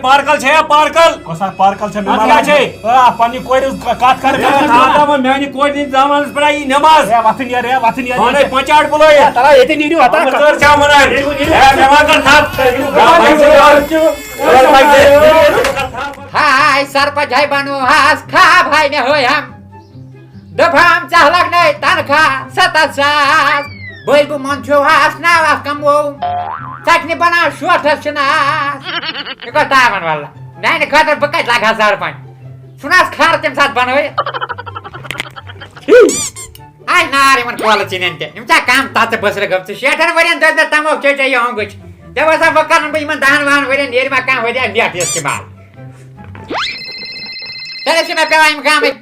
پارکل چھے پارکل کوسا پارکل چھے ات کیا چھے پنی کورِ کتھ کر تھاو میانہِ کورِ ہٕنٛدِس زامانس پٮ۪ٹھ یی نٮ۪ماز وتھن یار پانے پنچاٹ بُلٲیِتھ تلا ییٚتہِ نیٖرِو ہتا ژٕ چھا ونان مےٚ کر تھپ ہائے سرپنچ ہے بنو ہاس کھا بھائی میں ہوئے ہم دفعام چاہ لگنے تنخواہ 7,000 بھائی بو من چھو ہاس ناواس کمو ژکھنہِ بنان شوٹھس چھُناس یہ گوٚو تاون واللہ میانہِ خٲطرٕ بہٕ کتہِ لگہٕ ہا سرپنچ چھُناس کھار تمہِ ساتہٕ بنٲیِتھ آے نار یِمن کولہٕ ژِنٮ۪ن تہِ یِم چھا کم تژٕ بٔسرٕ گٔمژٕ 6 ؤرین دٔپۍ مےٚ تمو چیچے یہِ ہۄنٛگٕچ دپ ہسا وۄنۍ کرن بہٕ یِمن 10 ؤرین نیرِ مےٚ کانٛہہ ؤریا نیٹ استعمال تیٚلہِ چھِ مےٚ پیٚوان یِم گامٕکۍ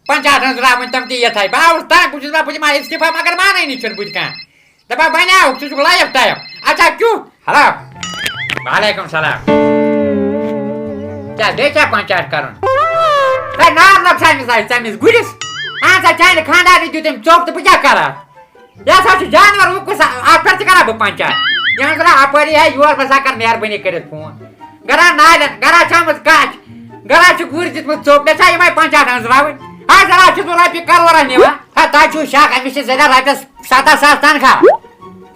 پنچات تراوٕنۍ تِم تہِ یِتھے بہٕ آوُس تنگ بہٕ چھُس بہٕ دِمہٕ استعفا مگر مانٲنی چھُنہٕ بہٕ تہِ کانٛہہ دپان بنیٛاو ژٕ چھُکھ لایف ٹایِم اچھا کیُتھ ہلو وعلیکُم سلام کیٛاہ بیٚیہِ چھا پنچات کرُن ہے نار نۄقصانس آسہِ ژٔمِس گُرِس اہن سا چانہِ خانٛدارنہِ دیُت أمۍ ژوٚپ تہٕ بہٕ کیٛاہ کرٕ اتھ یہِ ہسا چھُ جانور وُکُس اتھ پٮ۪ٹھ تہِ کران بہٕ پنچات یہِ ہسا اپٲری ہے یور بہٕ ہسا کر مہربٲنی کٔرِتھ فون گرا نالٮ۪ن گرا چھِ آمٕژ کچھ گرا چھُ گُرۍ دِژمٕژ ژوٚپ مےٚ چھا یِمے پنچات أنٛزراوٕنۍ ہے گرا چھُس بہٕ رۄپیہِ کرورا نِوان ہے تۄہہِ چھُو شک أمِس چھِ زٔنۍ رۄپیس 17,000 تنخواہ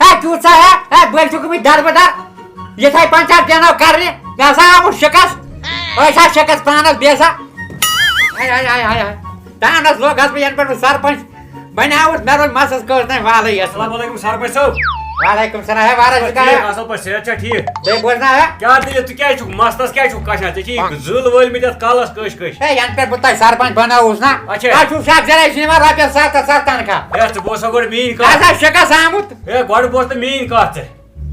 ہے کیُتھ سا ہے بٔلۍ چھُ گٔمٕتۍ دربٕدر یِتھے پنچات پیٚنو کرنہِ مےٚ ہسا آمُت شِکس أسۍ ہا شِکس پانس بیٚیہِ سا تانس لوگہس بہٕ ینہٕ پٮ۪ٹھ بہٕ سرپنچ بنیٛاوُس مےٚ روٗد مسس کٔژ تانۍ والٕے السلام علیکم سرپنچ صٲب وعلیکم سلام ہے وارس اصل پٲٹھۍ صحت چھا ٹھیٖک بیٚیہِ بوزنا ہے کیٛاہ دٔلیٖل ژٕ کیٛازِ چھُکھ مستس کیٛازِ چھُکھ کشان ژےٚ چھِ زٕل وٲلمٕتۍ اتھ کالس کٔش کٔش ہے ینہٕ پٮ۪ٹھ بہٕ تۄہہِ سرپنچ بنووُس نا تۄہہِ چھُو شک زرے چھِ نِوان رۄپیس 7,000 تنخواہ ہے ژٕ بوز سا گۄڈٕ میٛٲنۍ مےٚ کتھ ہسا شِکس آمُت ہے گۄڈٕ بوز تہٕ میٛٲنۍ کتھ ژٕ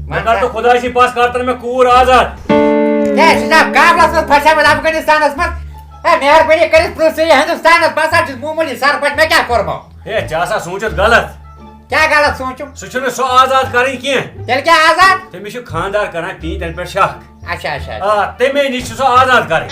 مےٚ کر تہٕ خۄداے سٕنٛدۍ پاس کر تہٕ مےٚ کوٗر آزاد ہے ژٕ چھُکھ کابلس منٛز پھسیومُت افغٲنِستانس منٛز ہے مہربٲنی کٔرِتھ پرٕٛژھ ژٕ یہِ ہندوستانس بہٕ ہسا چھُس معموٗلی سرپنچ مےٚ کیٛاہ کوٚرمو ہے ژےٚ ہسا سوٗنٛچُتھ غلط کیٛاہ غلط سوٗنٛچُم سُہ چھُنہٕ سُہ آزاد کرٕنۍ کینٛہہ تیٚلہِ کیٛاہ آزاد تٔمِس چھُ خانٛدار کران پیٖنٛتٮ۪ن پٮ۪ٹھ شک اچھا اچھا آ تمے نِش چھُ سُہ آزاد کرٕنۍ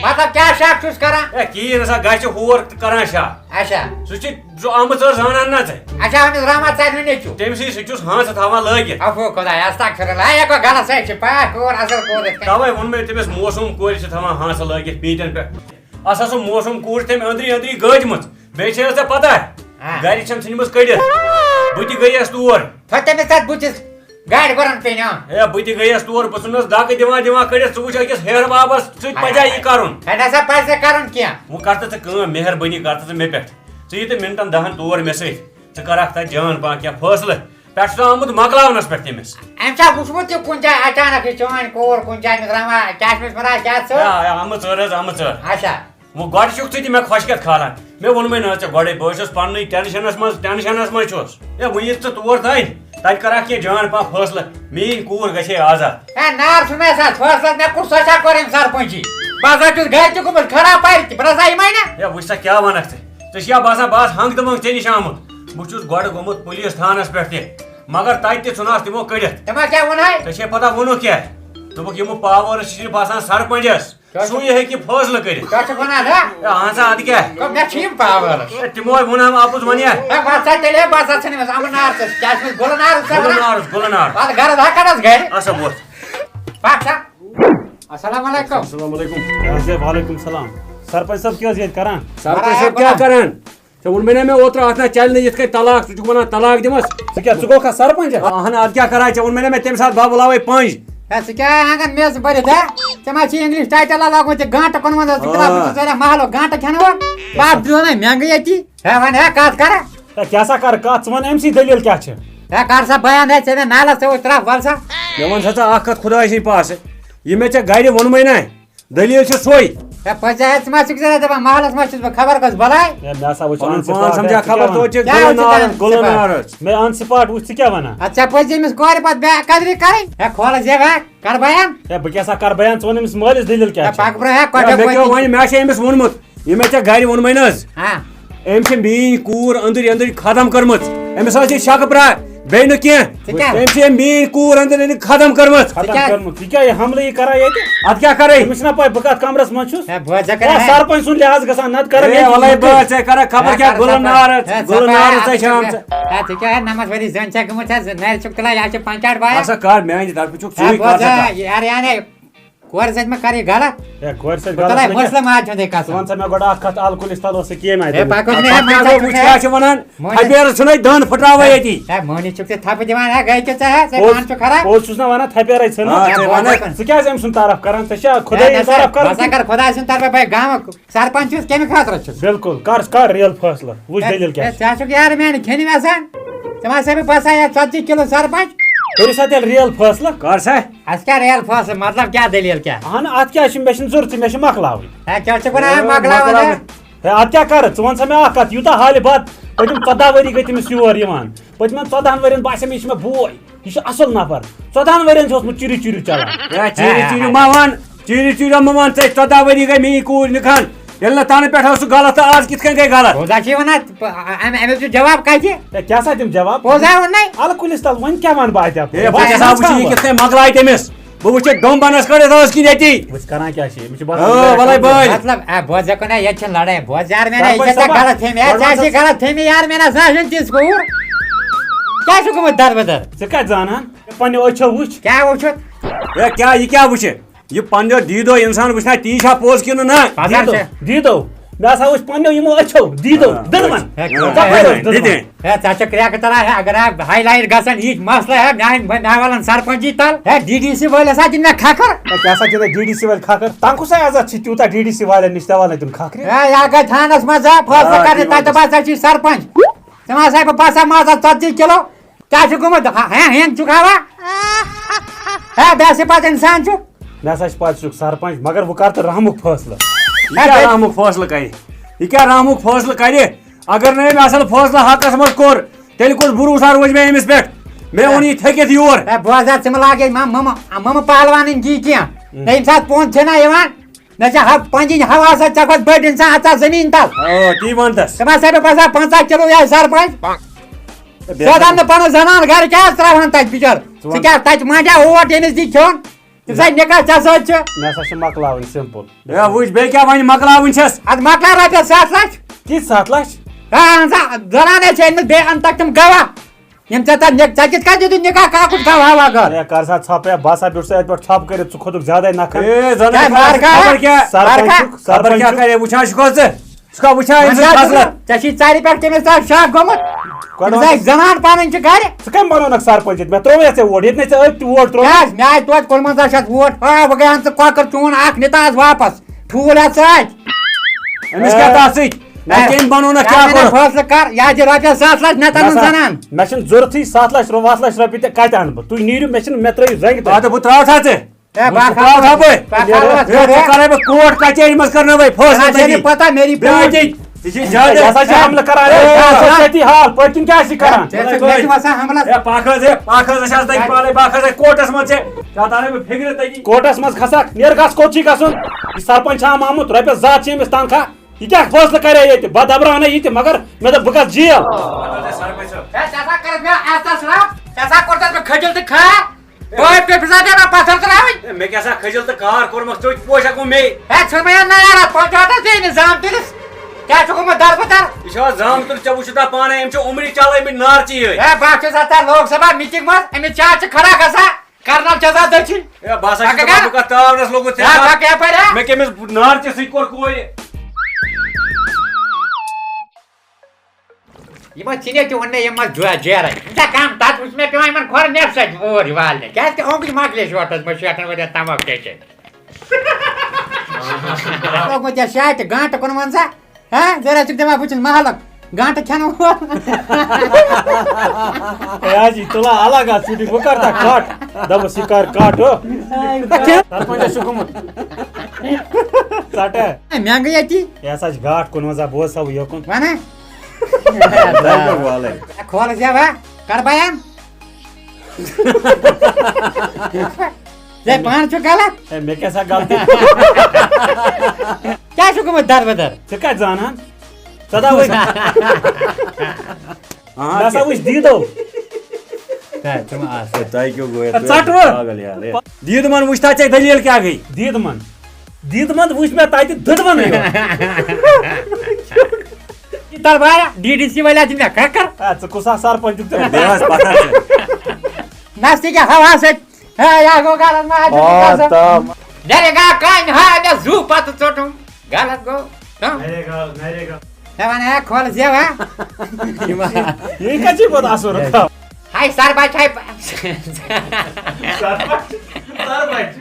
مطلب کیٛاہ شک چھُس کران ہے کِہیٖنۍ نسا گژھِ ہور تہٕ کران شک اچھا سُہ چھُ سُہ آمٕژ ٲس زانان نا ژےٚ اچھا أمِس رحمت ژَرنہِ نیٚچوٗ تٔمسٕے سُہ چھُس ہانٛژٕ تھاوان لٲگِتھ عفو خۄدایا استغفراللہ ہے گوٚو غلط سۄ چھِ پاک کوٗر اصٕل کوٗر یِتھ کٔنۍ تَوے ووٚن مےٚ تٔمِس موسوٗم کورِ چھِ تھاوان ہانٛژٕ لٲگِتھ پیٖنٛتٮ۪ن پٮ۪ٹھ اَسا سُہ موسوٗم کوٗر چھِ تٔمۍ أنٛدری أنٛدری گٲدمٕژ بیٚیہِ چھےٚ ژےٚ پتہ گرِ چھَم ژھٕنمٕژ کٔڑِتھ بہٕ تہِ گٔیَس تور تھو تٔمِس تَتھ بٕتھِس گاڑِ گۄرَن پیٚنۍ ہے بہٕ تہِ گٔیَس تور بہٕ ژھٕنُس دَکہٕ دِوان کٔڑِتھ ژٕ وٕچھ أکِس ہیرٕ بابس سۭتۍ پَزیا یہِ کَرُن ہے نسا پَزِ نہٕ کَرُن کیٚنٛہہ وۄنۍ کر تہٕ ژٕ کٲم مہربٲنی کر تہٕ ژٕ مےٚ پٮ۪ٹھ ژٕ یہِ تہٕ مِنٹن 10 تور مےٚ سۭتۍ ژٕ کَرکھ تَتہِ جان پہن کینٛہہ فٲصلہٕ پٮ۪ٹھ چھُ آمُت مۄکلاونَس پٮ۪ٹھ تٔمِس أمۍ چھا وٕچھمُت یہِ کُنہِ جایہِ اچانک یہِ چٲنۍ کوٗر کُنہِ جایہِ أمِس رَما چشمِس مَران کیٛاہ ژٕ آمٕژ ژٔر حظ آمٕژ ژٔر اچھا وۄنۍ گۄڈٕ چھُکھ ژٕ تہِ مےٚ خۄشکٮ۪تھ کھالان مےٚ ووٚنمَے نہ ژےٚ گۄڈَے بہٕ چھُس پَننُے ٹٮ۪نشَنَس منٛز چھُس ہے وۄنۍ یہِ ژٕ تور تانۍ تَتہِ کَرکھ کینٛہہ جان پہن فٲصلہٕ میٛٲنۍ کوٗر گژھِ ہے آزاد ہے نار چھُ مےٚ ساتھ فٲصلہٕ مےٚ کُس سۄ کوٚر أمۍ سرپنچی بہٕ ہسا چھُس گرِ تہِ گوٚمُت خراب پَرِ تہِ بہٕ رَسا یِمَے نا ہے وٕچھ سا کیٛاہ وَنکھ ژٕ چھِیا باسان بہٕ آسہٕ ہنٛگ تہٕ منٛگ ژےٚ نِش آمُت بہٕ چھُس گۄڈٕ گوٚمُت پُلیٖس تھانَس پٮ۪ٹھ تہِ مگر تَتہِ تہِ ژھُنہَس تِمو کٔڑِتھ تِمو کیٛاہ ووٚنہَے ژےٚ چھے پتہ ووٚنُکھ کیٛاہ دوٚپُکھ یِمہٕ پاوٲرٕس چھِ صرف آسان سرپنچَس سُے ہیٚکہِ فٲصلہٕ کٔرِتھ کیٛاہ چھُکھ وَنان ہا ہے اہن سا اَدٕ کیٛاہ مےٚ چھِ یِم پاوٲرٕس ہے تِموے ووٚنہم اَپُز وَنیا ہے وَن سا تیٚلہِ بہٕ ہسا ژھٕنمٕژ اَمہٕ نار ژٕ کیٛاہ چھُس گُلہٕ نار گُلہٕ نار پَتہٕ گرٕ ہٮ۪کَنَس گرِ اَسا ووت پاک سا السلام علیکم السلام علیکم وعلیکم سلام سرپنچ صٲب کیٛاہ حظ ییٚتہِ کران سرپنچ صٲب کیٛاہ کران ژےٚ ووٚنمَے نا مےٚ اوترٕ اَتھ نہ چلہِ نہٕ یِتھ کٔنۍ طلاق ژٕ چھُکھ وَنان طلاق دِمَس ژٕ کیٛاہ ژٕ گوٚکھا سرپنچ اہن اَدٕ کیٛاہ کران ژےٚ ووٚنمَے نا مےٚ تَمہِ ساتہٕ بہٕ بُلاوَے پٔنٛزۍ ہے ژٕ کیٛاہ ہٮ۪کَن میٚژ بٔرِتھ ہے ژےٚ ما چھِ اِنٛگلِش ٹایٹَلا لاگُن ژےٚ گانٛٹہٕ کُنوَنٛزاہ ژٕ کِتاب بہٕ چھُس واریاہ محلُک گانٛٹہٕ کھٮ۪نہٕ وول بہٕ دِوان مٮ۪نٛگہٕ ییٚتی ہے وۄنۍ ہے کَتھ کَرٕ ہے کیٛاہ سا کر کتھ ژٕ وَن أمۍ سٕے دٔلیٖل کیٛاہ چھِ ہے کر سا بیان ہے ژےٚ مےٚ نالَس ژےٚ ترٛکھ وَل سا مےٚ وَن سا ژٕ اکھ کَتھ خۄداے سٕنٛدۍ پاسہٕ یہِ مےٚ ژےٚ گرِ ووٚنمَے نا دٔلیٖل چھِ سۄے ہے پٔزۍ ہے ژٕ ما چھُکھ ژےٚ دَپان محلَس منٛز چھُس بہٕ خبر کۄس بَلاے ہے مےٚ ہسا وٕچھ پان سَمجھا خبر توتہِ چھِ کیٛاہ گُلہٕ نار حظ مےٚ اَن سٕپاٹ وٕچھ ژٕ کیٛاہ وَنان اَدٕ ژےٚ پٔزۍ أمِس کورِ پَتہٕ بے قدری کَرٕنۍ ہے کھولہٕ زیب ہے کَر بیان ہے بہٕ کیٛاہ سا کر بیان ژٕ وَن أمِس مٲلِس دٔلیٖل ہے کیٛاہ چھِ پَکہٕ برٛونٛہہ ہے مےٚ کۄٹھٮ۪و کیٛاہ وَنہِ مےٚ چھِ أمِس ووٚنمُت یہِ مےٚ ژےٚ گرِ ووٚنمَے نہ حظ ہاں أمۍ چھِ میٛٲنۍ کوٗر أنٛدٕرۍ أنٛدٕرۍ ختم کٔرمٕژ أمِس ٲس یہِ شک پرٛاہ بیٚیہِ نہٕ کینٛہہ أمۍ چھِ میٛٲنۍ کوٗر أنٛدٕرۍ أنٛدٕرۍ ختم کٔرمٕژ ختم کٔرمٕژ یہِ کیٛاہ یہِ حملہٕ یہِ کران ییٚتہِ اَدٕ کیٛاہ کَرے أمِس چھِنا پاے بہٕ کتھ کمرس منٛز چھُس ہے بہٕ ژےٚ ہے سرپنچ سُنٛد لحاظ گژھان نتہٕ کران ژےٚ کرکھ خبر کیٛاہ گُلہٕ نار ژےٚ چھِ آمژٕ ہے ژٕ کیٛاہ ہے 9 ؤری زٔنۍ چھےٚ گٔمٕژ ہے نرِ چھُکھ تُلان یہِ چھُ پنچاٹ بایا اَسا کر میٛانہِ طرفہٕ چھُکھ ژٕے یارٕ یعنی کورِ سۭتۍ ما کر یہِ غلط ہے کورِ سۭتۍ تلے غلط مسلم آج چھُ قسم ژٕ وَن سا مےٚ گۄڈٕ اکھ کتھ الکُلِس تل اوس کیٚم ہے اتہِ پکو کیٛاہ چھِ وَنان تھپیرٕ ژھٕنَے دَند پھٕٹراوَے ییٚتی ہے مٲنِس چھُکھ ژٕ تھپہٕ دِوان ہے گٔے ژےٚ ژٕ پانہٕ چھُ خراب پوٚز چھُس نا وَنان تھپیرے ژھٕن ژٕ کیٛازِ أمۍ سُنٛد تعارف کران ژےٚ چھا خۄداے تعارف بہٕ ہسا کران کر خۄداے سٕنٛدِ طرفہٕ بھائی گامُک سرپنچ چھُس کمہِ خٲطرٕ چھُس بِلکُل کر ریل فٲصلہٕ وٕچھ دٔلیٖل کیٛاہ چھِ ژےٚ چھُکھ یارٕ میانہِ کھٮ۪نہِ ویسان ژٕ ما سا بہٕ بسان یا 40 کِلوٗ سرپنچ کٔرِو سا تیٚلہِ ریل فٲصلہٕ کر سا اَسہِ کیٛاہ ریل فٲصلہٕ مطلب کیٛاہ دٔلیٖل کیٛاہ اہن اَتھ کیٛاہ چھِ مےٚ چھِنہٕ ضوٚرتھٕے مےٚ چھِ مۄکلاوٕنۍ ہے کیٛاہ چھُکھ وَنان مۄکلاوان ہے اَتھ کیٛاہ کَرٕ ژٕ وَن سا مےٚ اکھ کَتھ یوٗتاہ حالہِ بد پٔتِم 14 ؤری گٔے تٔمِس یور یِوان پٔتمٮ۪ن 14 ؤرین باسے مےٚ یہِ چھُ مےٚ بوے یہِ چھُ اصٕل نفر 14 ؤرین چھُ اوسمُت چِرِ چِرِ چلان چیٖرِ ما وَن چیٖرِ ما وَن ژےٚ 14 ؤری گٔے میٛٲنۍ کوٗر نِکہن ییٚلہِ نہٕ تَنہٕ پٮ۪ٹھ اوس سُہ غلط تہٕ آز کِتھ کٔنۍ گٔے غلط پوٚزا چھِ وَنان اَمیُک چھُ جواب کَتہِ ہے کیٛاہ سا دِم جواب پوٚزا ووٚنٕے الکُلِس تل وۄنۍ کیٛاہ وَنہٕ بہٕ اَتہِ ہے بہٕ ہسا وٕچھِ یہِ کِتھ کٔنۍ مۄکلاے تٔمِس بہٕ وٕچھِ ڈوٚم بنس کٔڑِتھ ٲس کِنۍ ییٚتی وٕچھ کران کیٛاہ چھِ أمِس چھِ وَلَے بٲے مطلب بوز ژےٚ کُنہ ییٚتہِ چھِ لڑٲے بوز یار مینا یہِ چھےٚ ژےٚ غلط تھٲمٕتۍ ہے ژےٚ چھِ غلط تھٲمٕتۍ یار مینا ژٕ چھُنہٕ تِژھ کوٗر کیٛاہ چھُ گوٚمُت دربدر ژٕ کَتہِ زانان پنٛنیو أچھو وٕچھ کیٛاہ وٕچھُتھ ہے کیٛاہ یہِ کیٛاہ وٕچھِ یہِ پنٛنیو دیٖدو اِنسان وٕچھنا تی چھا پوٚز کِنہٕ نہ دیٖدو مےٚ ہسا وٕچھ پنٛنیو یِمو أچھو دیٖدو دٕنوَن ہے ژےٚ چھُکھ ریکہٕ تران ہے اگر ہاے لایٹ گژھن یہِ مسلہٕ ہے مےٚ والن سرپنچی تل ہے ڈی ڈی سی وٲلۍ ہسا دِن مےٚ کھکھر کیٛاہ سا چھِ ڈی ڈی سی وٲلۍ کھکھر تَنہٕ کُس عزت چھِ تیوٗتاہ ڈی ڈی سی والٮ۪ن نِش ژےٚ والَے تِم کھکھرِ ہے یا گٔے تھانس منٛز فٲصلہٕ کرنہِ تتہِ دپان ژےٚ چھُے سرپنچ ژٕ ما سا بہٕ باسان مازس 40 کِلوٗ کیٛاہ چھُ گوٚمُت ہینٛگ چھُکھ ہاوان ہے بیٚیہِ پتہٕ اِنسان چھُ مےٚ ہسا چھِ پَتہٕ ژٕ چھُکھ سرپنچ مگر وۄنۍ کر تہٕ رحمُک فٲصلہٕ یہِ کیٛاہ رحمُک فٲصلہٕ کرِ یہِ کیٛاہ رحمُک فٲصلہٕ کرِ اگر نہٕ أمۍ اصل فٲصلہٕ حقس منٛز کوٚر تیٚلہِ کُس بروسا روزِ مےٚ أمِس پٮ۪ٹھ مےٚ اوٚن یہِ تھٔکِتھ یور ہے بوز ژٕ مہ لاگے ممہٕ پہلوانٕنۍ جی کینٛہہ نہ ییٚمہِ ساتہٕ پونٛسہٕ چھِنا یِوان نہ چھِ پنٛجِنۍ ہوا سۭتۍ ژےٚ کھۄتہٕ بٔڑۍ اِنسان اژان زٔمیٖن تل تی وَن تس ژٕ ما سا بہٕ باسان 50 کِلوٗ یا سرپنچ سیودان نہٕ پنُن زنان گرٕ کیٛاہ حظ تراوان تتہِ بِچار ژٕ کیٛاہ تتہِ مانٛڈیا اوٹ ییٚمِس دی کھیوٚن ژٕ سا نِکاح ژےٚ سۭتۍ چھُ مےٚ ہسا چھِ مۄکلاوٕنۍ سِمپٕل ہے وٕچھ بیٚیہِ کیٛاہ وَنہِ مۄکلاوٕنۍ چھَس ادٕ مۄکلا رۄپیس 7 لچھ کِتھ 7 لچھ اہن سا زنانے چھِ أنمٕتۍ بیٚیہِ اَن تک تِم گواہ یِم ژےٚ ژےٚ کِتھ کٔنۍ دِتُتھ نِکاح کاکُد گواہ وغٲر ہے کر سا ژھۄپ ہے بہٕ ہسا بیوٗٹھ سا اَتہِ پٮ۪ٹھ ژھۄپ کٔرِتھ ژٕ کھوٚتُکھ زیادَے نکھٕ خبر کیٛاہ کرے وٕچھان چھُکھا ژٕ ژٕ چھُکھا وٕچھان أمۍ سٕنٛز خصلت ژےٚ چھُے ژرِ پٮ۪ٹھ تٔمِس تام شک گوٚمُت زنان پنٕنۍ چھِ گرِ ژٕ کٔمۍ بنوونکھ سرپنچ مےٚ ترٛووے ژےٚ ووٹ ییٚتہِ نَے ژےٚ أتۍ تہِ ووٹ ترٛوو مےٚ آے توتہِ 55 شیٚتھ ووٹ وۄنۍ گٔیَن ژٕ کۄکر چون اکھ نِتہٕ آز واپس ٹھوٗل ہٮ۪تھ سۭتۍ أمِس کیٛاہ تَتھ سۭتۍ کٔمۍ بنوونکھ کیٛاہ کوٚر فٲصلہٕ کر یا دِ رۄپیس 7 لچھ مےٚ تَنن زنان مےٚ چھُنہٕ ضوٚرتھٕے 7 لچھ 7 لچھ رۄپیہِ تہِ کتہِ اَنہٕ بہٕ تُہۍ نیٖرِو مےٚ ترٛٲیِو زنٛگہِ تہٕ بہٕ ترٛاوتھا ژٕ ترٛاوتھا بہٕ کرے بہٕ کوٹ کچہری منٛز کرناوے فٲصلہٕ پتہ میری یہِ چھِ زیادٕ ہسا چھِ حملہٕ کران حال پٔتۍ کِنۍ کیٛاہ چھِ کران پکھ حظ أسۍ حظ تَگہِ پانے پکھ حظ کوٹس منٛز ژےٚ تانۍ بہٕ فِکرِ تٔتی کوٹس منٛز کھسکھ نیر گژھ کوٚت چھُے گژھُن یہِ سرپنچ چھا آمُت رۄپیس 2 چھِ أمِس تنخواہ یہِ کیٛاہ فٲصلہٕ کرے ییٚتہِ بہٕ دبراونَے یہِ تہِ مگر مےٚ دوٚپ بہٕ گژھٕ جیل کھٔجِل تہٕ کھار پتھر مےٚ کیٛاہ سا کھٔجِل تہٕ کار کوٚرمَکھ ژٕ پوشک مےٚ ژھٕن مےٚ نارا پنٛچاتس دے نظام تٔمِس کیٛاہ چھُ گوٚمُت دربدر یہِ چھُ حظ زامتُر ژےٚ وٕچھُتھا پانے أمۍ چھِ عمرِ چلٲومٕتۍ نارچی یٲتۍ ہے بہٕ چھُس اتھ لوک سبھا میٖٹِنگ منٛز أمِس چاچ چھِ کھڑا گژھان کرنل چھِ آسان دٔچھِنۍ ہے بہٕ ہسا چھُس بہٕ تاونس لوٚگمُت مےٚ کٔمِس نارچہِ سۭتۍ کوٚر کورِ یِمو ژھٕنے تہِ ووٚن مےٚ یِم منٛز جیرے کم تتھ وٕچھ مےٚ پیوان یِمن کھۄر نٮ۪بہٕ سۭتۍ اور والنہِ کیٛازِ کہِ اوٚنٛگج مۄکلے شوٹس منٛز 60 ؤرین تماکھ ٹیچے لوگمُت یتھ شاتہِ گانٹہٕ 55 ہاں ژےٚ چھُکھ دِوان وٕچھُن محلُک گانٹہٕ کھٮ۪نہٕ وول ہے حاجی تُلان الگ حظ ژٕ بہٕ کر تتھ کٹ دوٚپُس یہِ کر کٹ ہو سرپنچس چھُ گوٚمُت ژٹ ہے مینٛگہٕ ییٚتی یہِ ہسا چھِ گاٹھ 55 بہٕ اوسا یوکُن وَنہ کھولہٕ زیو ہا کر بیان ژےٚ پانہٕ چھُکھ غلط ہے مےٚ کیٛاہ سا غلطی کیٛاہ چھُ گوٚمُت دربدر ژٕ کتہِ زانان 14 ؤری مےٚ ہسا وٕچھ دیٖدو دیٖدمن وٕچھتھا ژےٚ دٔلیٖل کیٛاہ گٔے دیٖدمن وٕچھ مےٚ تتہِ دٔدمَنٕے تل واریاہ ڈی ڈی سی وٲلۍ دِن مےٚ کھکر ژٕ کُس اکھ سرپنچُک نستہِ کیٛاہ ہوا سۭتۍ ہے یا گوٚو غلط نرے گا کامہِ ہاو مےٚ زُو پتہٕ ژوٚٹُم غلط گوٚو نرے گا مےٚ وَن ہے کھول زیو ہا یہ کیا چیز بتا سو رکھا ہاے سرپنچ ہاے سرپنچ